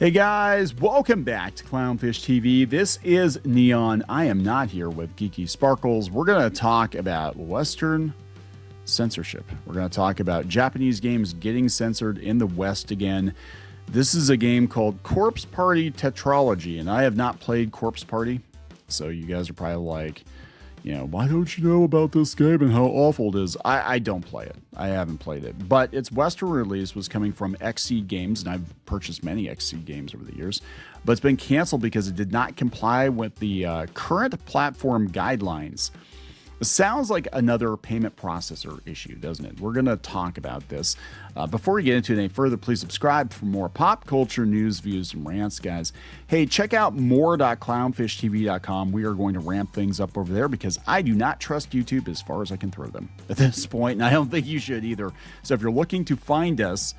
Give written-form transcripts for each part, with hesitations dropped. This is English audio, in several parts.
Hey guys, welcome back to Clownfish TV. This is Kneon. I am not here with Geeky Sparkles. We're going to talk about Western censorship. We're going to talk about Japanese games getting censored in the West again. This is a game called Corpse Party Tetralogy, and I have not played Corpse Party, so you guys are probably like, why don't you know about this game and how awful it is? I don't play it. I haven't played it. But its Western release was coming from XSEED Games, and I've purchased many XSEED games over the years. But it's been canceled because it did not comply with the current platform guidelines. It sounds like another payment processor issue, doesn't it? We're going to talk about this. Before we get into it any further, please subscribe for more pop culture news, views, and rants, guys. Hey, check out more.clownfishtv.com. We are going to ramp things up over there because I do not trust YouTube as far as I can throw them at this point, and I don't think you should either. So if you're looking to find us,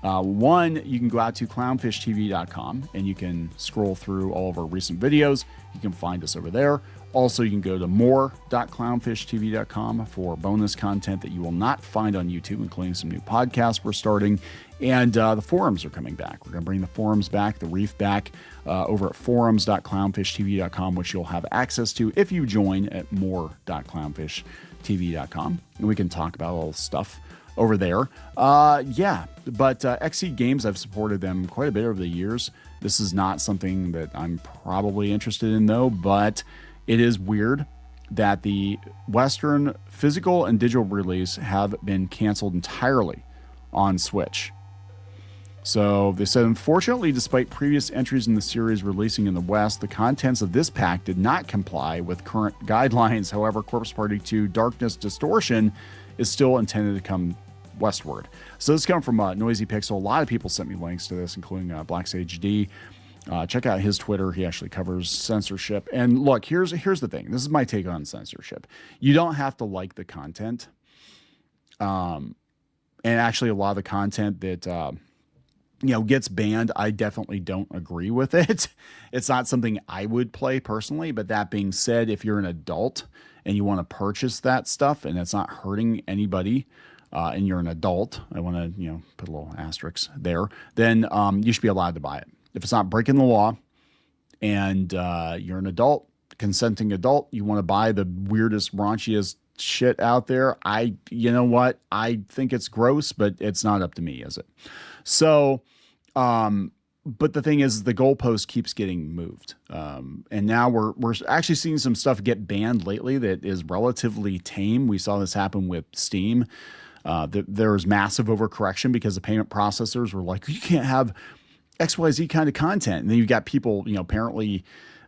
one, you can go out to clownfishtv.com and you can scroll through all of our recent videos. You can find us over there. Also, you can go to more.clownfishtv.com for bonus content that you will not find on YouTube, including some new podcasts we're starting. And the forums are coming back. We're going to bring the forums back, the reef back, over at forums.clownfishtv.com, which you'll have access to if you join at more.clownfishtv.com. And we can talk about all the stuff over there. But XSEED Games, I've supported them quite a bit over the years. This is not something that I'm probably interested in, though, but it is weird that the Western physical and digital release have been canceled entirely on Switch. So they said, unfortunately, despite previous entries in the series releasing in the West, the contents of this pack did not comply with current guidelines. However, Corpse Party 2 Darkness Distortion is still intended to come westward. So this is coming from Noisy Pixel. A lot of people sent me links to this, including Black Sage D. Check out his Twitter. He actually covers censorship. And look, here's the thing. This is my take on censorship. You don't have to like the content. And actually, a lot of the content that gets banned, I definitely don't agree with it. It's not something I would play personally. But that being said, if you're an adult and you want to purchase that stuff and it's not hurting anybody, and you're an adult, I want to put a little asterisk there, then you should be allowed to buy it. If it's not breaking the law and you're an adult, consenting adult, you want to buy the weirdest, raunchiest shit out there, you know what? I think it's gross, but it's not up to me, is it? So, but the thing is, the goalpost keeps getting moved. And now we're actually seeing some stuff get banned lately that is relatively tame. We saw this happen with Steam. There was massive overcorrection because the payment processors were like, you can't have XYZ kind of content. And then you've got people, apparently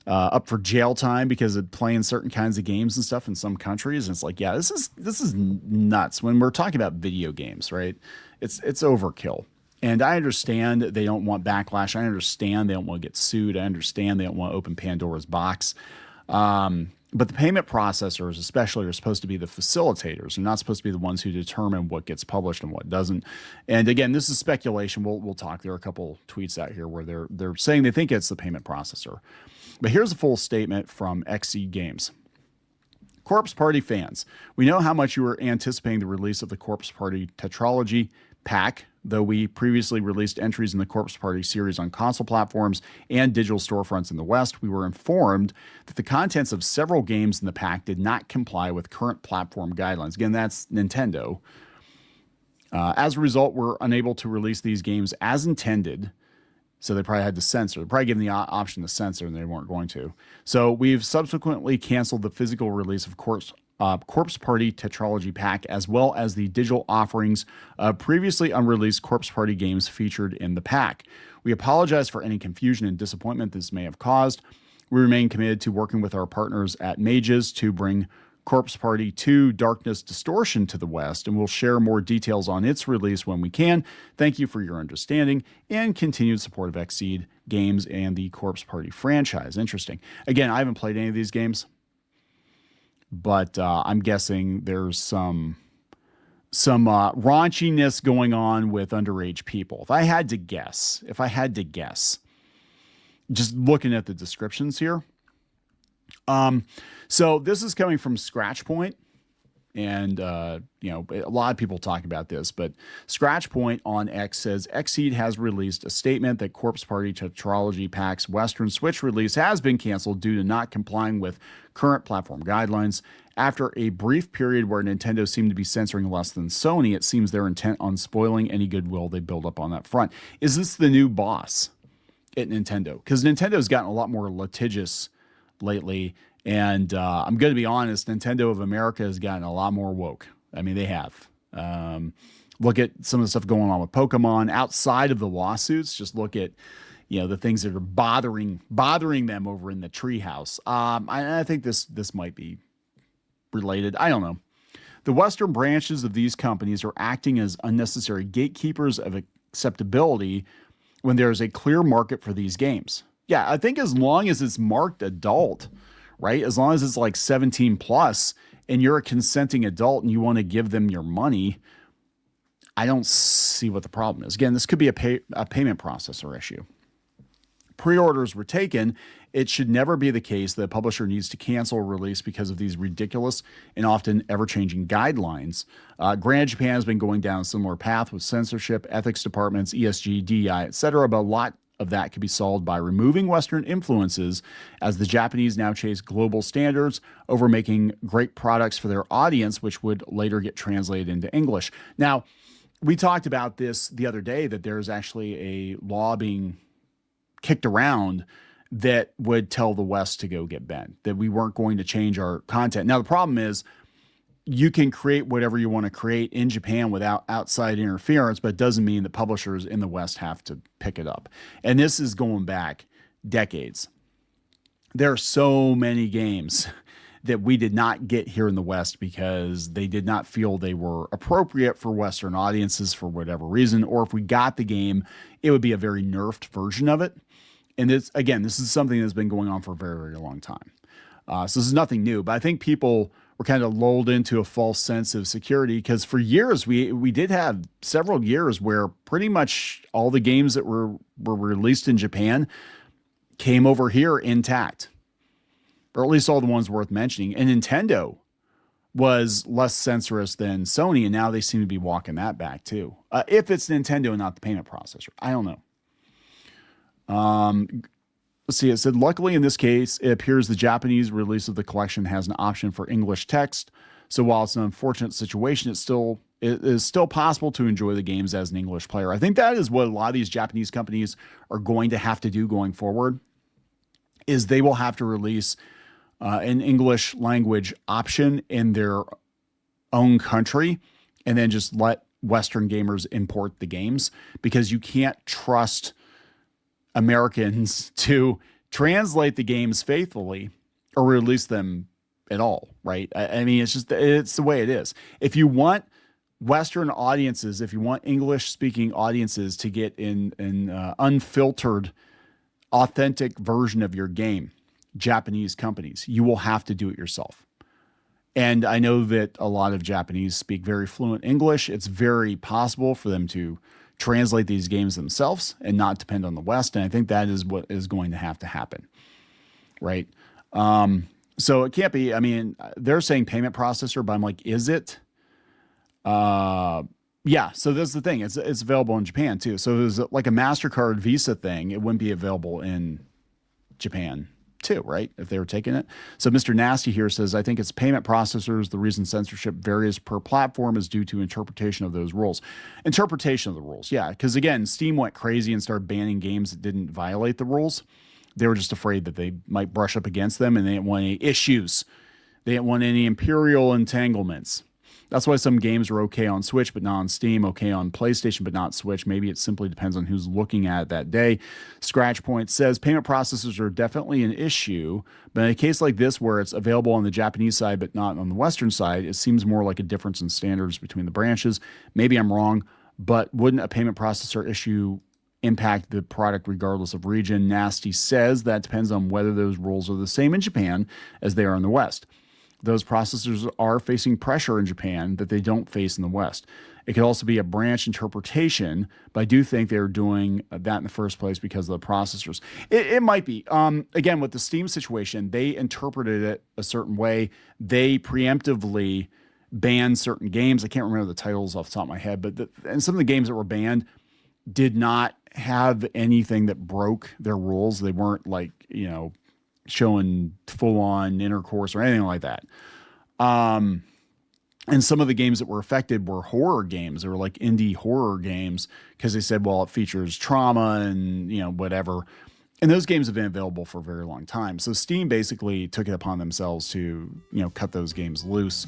up for jail time because of playing certain kinds of games and stuff in some countries. And it's like, yeah, this is nuts. When we're talking about video games, right? It's overkill. And I understand they don't want backlash. I understand they don't want to get sued. I understand they don't want to open Pandora's box. But the payment processors especially are supposed to be the facilitators. They're not supposed to be the ones who determine what gets published and what doesn't. And again, this is speculation. We'll talk. There are a couple tweets out here where they're saying they think it's the payment processor. But here's a full statement from XSEED Games. Corpse Party fans, we know how much you were anticipating the release of the Corpse Party Tetralogy Pack, though we previously released entries in the Corpse Party series on console platforms and digital storefronts in the West. We were informed that the contents of several games in the pack did not comply with current platform guidelines. Again, that's Nintendo. As a result, we're unable to release these games as intended. So they probably had to censor. They're probably given the option to censor, and they weren't going to. So we've subsequently canceled the physical release of Corpse Party Tetralogy Pack, as well as the digital offerings of previously unreleased Corpse Party games featured in the pack. We apologize for any confusion and disappointment this may have caused. We remain committed to working with our partners at Mages to bring Corpse Party 2 Darkness Distortion to the West, and we'll share more details on its release when we can. Thank you for your understanding and continued support of XSEED Games and the Corpse Party franchise. Interesting. Again, I haven't played any of these games, but I'm guessing there's some raunchiness going on with underage people. If I had to guess, just looking at the descriptions here. So this is coming from Scratch Point. And, you know, a lot of people talk about this, but Scratchpoint on X says XSEED has released a statement that Corpse Party Tetralogy Pack's Western Switch release has been canceled due to not complying with current platform guidelines. After a brief period where Nintendo seemed to be censoring less than Sony, it seems they're intent on spoiling any goodwill they build up on that front. Is this the new boss at Nintendo? Because Nintendo's gotten a lot more litigious lately. And I'm going to be honest, Nintendo of America has gotten a lot more woke. I mean, they have. Look at some of the stuff going on with Pokemon outside of the lawsuits. Just look at, you know, the things that are bothering them over in the treehouse. I think this might be related. I don't know. The Western branches of these companies are acting as unnecessary gatekeepers of acceptability when there is a clear market for these games. Yeah, I think as long as it's marked adult, right? As long as it's like 17 plus and you're a consenting adult and you want to give them your money, I don't see what the problem is. Again, this could be a payment processor issue. Pre-orders were taken. It should never be the case that a publisher needs to cancel a release because of these ridiculous and often ever-changing guidelines. Granted, Japan has been going down a similar path with censorship, ethics departments, ESG, DEI, etc., but a lot of that could be solved by removing Western influences as the Japanese now chase global standards over making great products for their audience, which would later get translated into English. Now, we talked about this the other day, that there's actually a law being kicked around that would tell the West to go get bent, that we weren't going to change our content. Now, the problem is you can create whatever you want to create in Japan without outside interference, but it doesn't mean that publishers in the West have to pick it up. And this is going back decades. There are so many games that we did not get here in the West because they did not feel they were appropriate for Western audiences for whatever reason, or if we got the game, it would be a very nerfed version of it. And this, again, this is something that's been going on for a very, very long time. So this is nothing new, but I think people were kind of lulled into a false sense of security because for years we did have several years where pretty much all the games that were released in Japan came over here intact, or at least all the ones worth mentioning. And Nintendo was less censorious than Sony, and now they seem to be walking that back too. If it's Nintendo and not the payment processor, I don't know. Let's see, it said, luckily in this case, it appears the Japanese release of the collection has an option for English text. So while it's an unfortunate situation, it is still possible to enjoy the games as an English player. I think that is what a lot of these Japanese companies are going to have to do going forward, is they will have to release an English language option in their own country and then just let Western gamers import the games, because you can't trust Americans to translate the games faithfully or release them at all, right? I mean, it's the way it is. If you want Western audiences, if you want English-speaking audiences to get an unfiltered, authentic version of your game, Japanese companies, you will have to do it yourself. And I know that a lot of Japanese speak very fluent English. It's very possible for them to translate these games themselves and not depend on the West. And I think that is what is going to happen, right? So it can't be, I mean, they're saying payment processor, but I'm like, is it? Yeah, so that's the thing. It's available in Japan too. So it was like a MasterCard Visa thing. It wouldn't be available in Japan too, right? If they were taking it. So Mr. Nasty here says, I think it's payment processors. The reason censorship varies per platform is due to interpretation of those rules. Interpretation of the rules. Yeah. Because again, Steam went crazy and started banning games that didn't violate the rules. They were just afraid that they might brush up against them, and they didn't want any issues. They didn't want any imperial entanglements. That's why some games are okay on Switch, but not on Steam, okay on PlayStation, but not Switch. Maybe it simply depends on who's looking at it that day. Scratchpoint says payment processors are definitely an issue, but in a case like this where it's available on the Japanese side, but not on the Western side, it seems more like a difference in standards between the branches. Maybe I'm wrong, but wouldn't a payment processor issue impact the product regardless of region? Nasty says that depends on whether those rules are the same in Japan as they are in the West. Those processors are facing pressure in Japan that they don't face in the West. It could also be a branch interpretation, but I do think they're doing that in the first place because of the processors. It might be. Again, with the Steam situation, they interpreted it a certain way. They preemptively banned certain games. I can't remember the titles off the top of my head, but and some of the games that were banned did not have anything that broke their rules. They weren't like, showing full on intercourse or anything like that. And some of the games that were affected were horror games. They were like indie horror games because they said, well, it features trauma and, whatever. And those games have been available for a very long time. So Steam basically took it upon themselves to, cut those games loose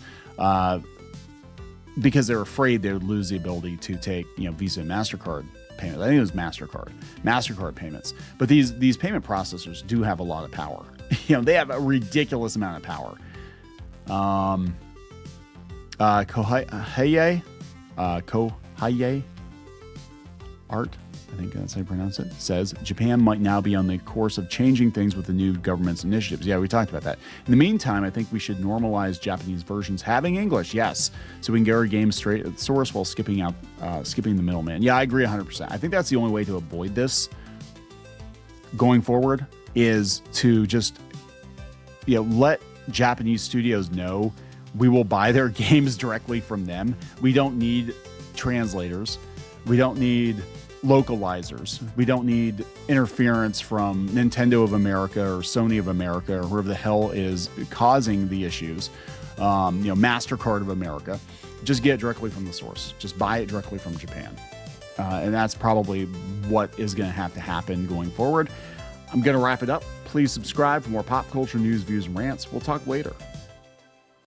because they're afraid they would lose the ability to take, Visa and MasterCard payments. I think it was MasterCard payments. But these payment processors do have a lot of power. They have a ridiculous amount of power. Kohei Art, I think that's how you pronounce it, says Japan might now be on the course of changing things with the new government's initiatives. Yeah, we talked about that. In the meantime, I think we should normalize Japanese versions having English, yes, so we can get our games straight at the source while skipping the middleman. Yeah, I agree 100%. I think that's the only way to avoid this going forward is to just, let Japanese studios know we will buy their games directly from them. We don't need translators. We don't need localizers. We don't need interference from Nintendo of America or Sony of America or whoever the hell is causing the issues. MasterCard of America. Just get it directly from the source. Just buy it directly from Japan. And that's probably what is going to have to happen going forward. I'm going to wrap it up. Please subscribe for more pop culture news, views, and rants. We'll talk later.